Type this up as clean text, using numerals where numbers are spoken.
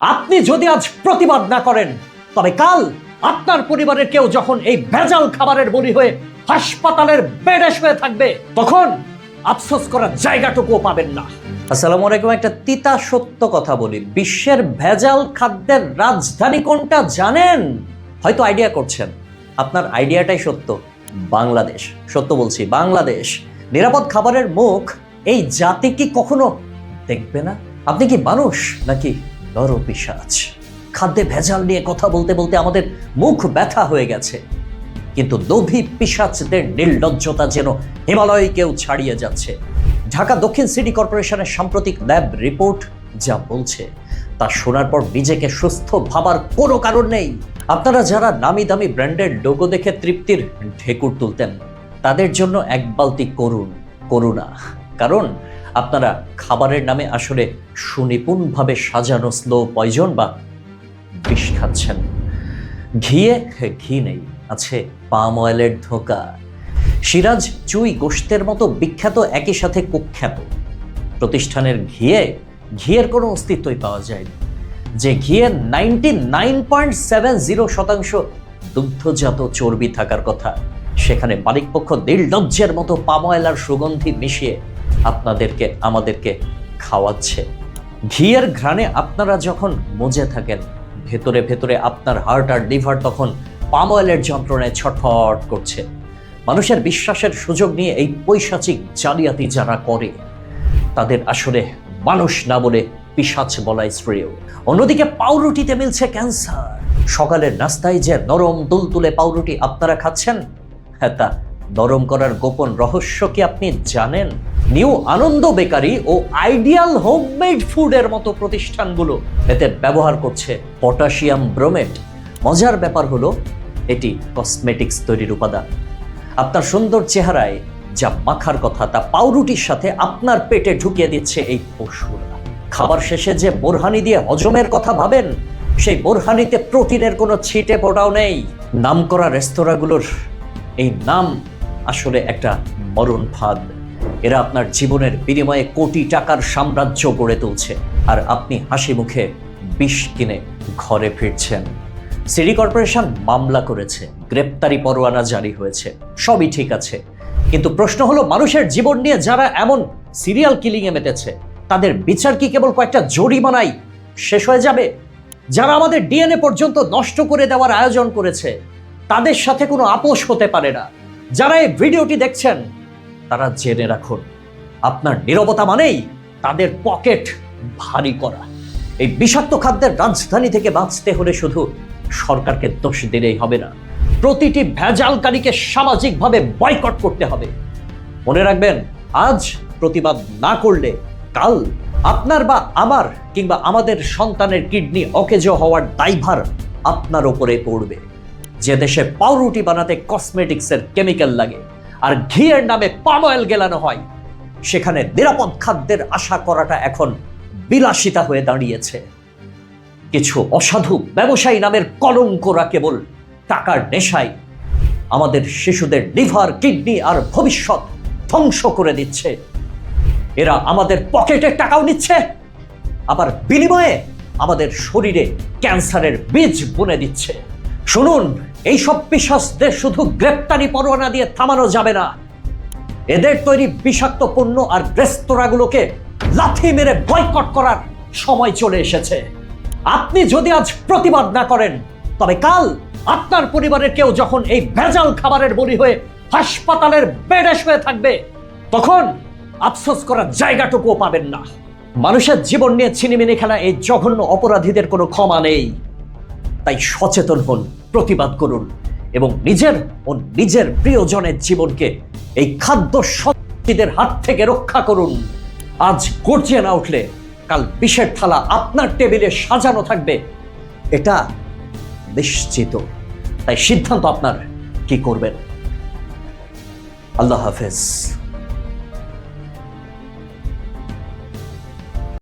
আপনি যদি আজ প্রতিবাদ না করেন তবে কাল আপনার পরিবারের কেউ যখন এই ভেজাল খাবারের বলি হয়ে হাসপাতালের বেডে শুয়ে থাকবে তখন আফসোস করার জায়গাটুকুও পাবেন না। আসসালামু আলাইকুম। একটা তিতা সত্য কথা বলি, বিশ্বের ভেজাল খাদ্যের রাজধানী কোনটা জানেন? হয়তো আইডিয়া করছেন, আপনার আইডিয়াটাই সত্য। বাংলাদেশ। সত্য বলছি, বাংলাদেশ। নিরাপদ খাবারের মুখ এই জাতি কি কখনো দেখবে না? আপনি কি মানুষ নাকি নরপিশাচ? খাদ্যে ভেজাল নিয়ে কথা বলতে বলতে আমাদের মুখ ব্যথা হয়ে গেছে, কিন্তু লোভী পিশাচদের নির্লজ্জতা যেন হিমালয়কেও ছাড়িয়ে যাচ্ছে। ঢাকা দক্ষিণ সিটি কর্পোরেশনের সাম্প্রতিক ল্যাব রিপোর্ট যা বলছে তা শোনার পর নিজেকে সুস্থ ভাবার কোনো কারণ নেই। আপনারা যারা নামি দামি ব্র্যান্ডের লোগো দেখে তৃপ্তির ঢেকুর তুলতেন, তাদের জন্য এক বালতি করুণা। কারণ আপনারা খাবারের নামে আসলে সুনিপুণভাবে সাজানো স্লো পয়জন বা বিষ খাচ্ছেন। ঘি নেই, আছে পাম অয়েলের ধোঁকা। সিরাজ চুই গোশতের মতো বিখ্যাত একই সাথে কুখ্যাত প্রতিষ্ঠানের ঘিয়ের কোনো অস্তিত্বই পাওয়া যায়নি। যে ঘিয়ের 99.70% দুগ্ধজাত চর্বি থাকার কথা, সেখানে মালিকপক্ষ নির্লজ্জের মতো পাম অয়েল আর সুগন্ধি মিশিয়ে আমাদেরকে খাওয়াচ্ছে। ঘিয়ের ঘ্রাণে আপনারা যখন মজে থাকেন, ভেতরে ভেতরে আপনার হার্ট আর লিভার তখন পাম অয়েলের যন্ত্রণায় ছটফট করছে। মানুষের বিশ্বাসের সুযোগ নিয়ে এই পৈশাচিক জালিয়াতি যারা করে, তাদের আসলে মানুষ না বলে পিশাচ বলাই শ্রেয়। অন্যদিকে পাউরুটিতে মিলছে ক্যান্সার। সকালের নাস্তায় যে নরম তুলতুলে পাউরুটি আপনারা খাচ্ছেন, হ্যাঁ, তা নরম করার গোপন রহস্য কি আপনি জানেন? নিউ আনন্দ বেকারি ও আইডিয়াল হোমমেড ফুডের মতো প্রতিষ্ঠানগুলো এতে ব্যবহার করছে পটাশিয়াম ব্রোমেট। মজার ব্যাপার হলো, এটি কসমেটিক্স তৈরির উপাদান। আপনার সুন্দর চেহারায় যা মাখার কথা তা পাউরুটির সাথে আপনার পেটে ঢুকিয়ে দিচ্ছে এই পশুরা। খাবার শেষে যে বোরহানি দিয়ে হজমের কথা ভাবেন, সেই বোরহানিতে প্রোটিনের কোনো ছিটে ফোটাও নেই। নামকরা রেস্তোরাঁগুলোর এই নাম আসলে একটা মরণ ফাঁদ। এরা আপনার জীবনের বিনিময়ে কোটি টাকার সাম্রাজ্য গড়ে তুলছে, আর আপনি হাসি মুখে বিষ কিনে ঘরে ফিরছেন। সিটি কর্পোরেশন মামলা করেছে, গ্রেপ্তারি পরোয়ানা জারি হয়েছে, সবই ঠিক আছে, কিন্তু প্রশ্ন হলো, মানুষের জীবন নিয়ে যারা এমন সিরিয়াল কিলিংয়ে মেতেছে, তাদের বিচার কি কেবল কয়েকটা জরিমানায় শেষ হয়ে যাবে? যারা আমাদের ডিএনএ পর্যন্ত নষ্ট করে দেওয়ার আয়োজন করেছে, তাদের সাথে কোনো আপোষ হতে পারে না। যারা এই ভিডিওটি দেখছেন, তারা জেনে রাখুন, আপনার নীরবতা মানেই তাদের পকেট ভারী করা। এই বিষাক্ত খাদ্যের রাজধানী থেকে বাঁচতে হলে শুধু সরকারকে দোষ দিলেই হবে না, প্রতিটি ভেজালকারীকে সামাজিকভাবে বয়কট করতে হবে। মনে রাখবেন, আজ প্রতিবাদ না করলে কাল আপনার বা আমার কিংবা আমাদের সন্তানের কিডনি অকেজো হওয়ার দায়ভার আপনার উপরে পড়বে। যে দেশে পাউরুটি বানাতে কসমেটিক্সের কেমিক্যাল লাগে আর ঘিয়ের নামে পাম অয়েল গেলানো হয়, সেখানে নিরাপদ খাদ্যের আশা করাটা এখন বিলাসিতা হয়ে দাঁড়িয়েছে। কিছু অসাধু ব্যবসায়ী নামের কলঙ্করা কেবল টাকার নেশায় আমাদের শিশুদের লিভার, কিডনি আর ভবিষ্যৎ ধ্বংস করে দিচ্ছে। এরা আমাদের পকেটের টাকাও নিচ্ছে, আবার বিনিময়ে আমাদের শরীরে ক্যান্সারের বীজ বুনে দিচ্ছে। শুনুন, এইসব পিশাচদের শুধু গ্রেপ্তারি পরোয়ানা দিয়ে থামানো যাবে না। এদের তৈরি বিষাক্ত পণ্য আর রেস্তোরাঁগুলোকে লাথি মেরে বয়কট করার সময় চলে এসেছে। আপনি যদি আজ প্রতিবাদ না করেন, তবে কাল আপনার পরিবারের কেউ যখন এই ভেজাল খাবারের বলি হয়ে হাসপাতালের বেডে শুয়ে থাকবে, তখন আফসোস করার জায়গাটুকুও পাবেন না। মানুষের জীবন নিয়ে ছিনিমিনি খেলা এই জঘন্য অপরাধীদের কোনো ক্ষমা নেই। তাই সচেতন হন, প্রতিবাদ করুন এবং নিজের প্রিয়জনের জীবনকে এই খাদ্য সন্ত্রাসীদের হাত থেকে রক্ষা করুন। আজ গর্জিয়ে না উঠলে কাল বিষের থালা আপনার টেবিলে সাজানো থাকবে, এটা নিশ্চিত। তাই সিদ্ধান্ত আপনার, কি করবেন। আল্লাহ হাফেজ।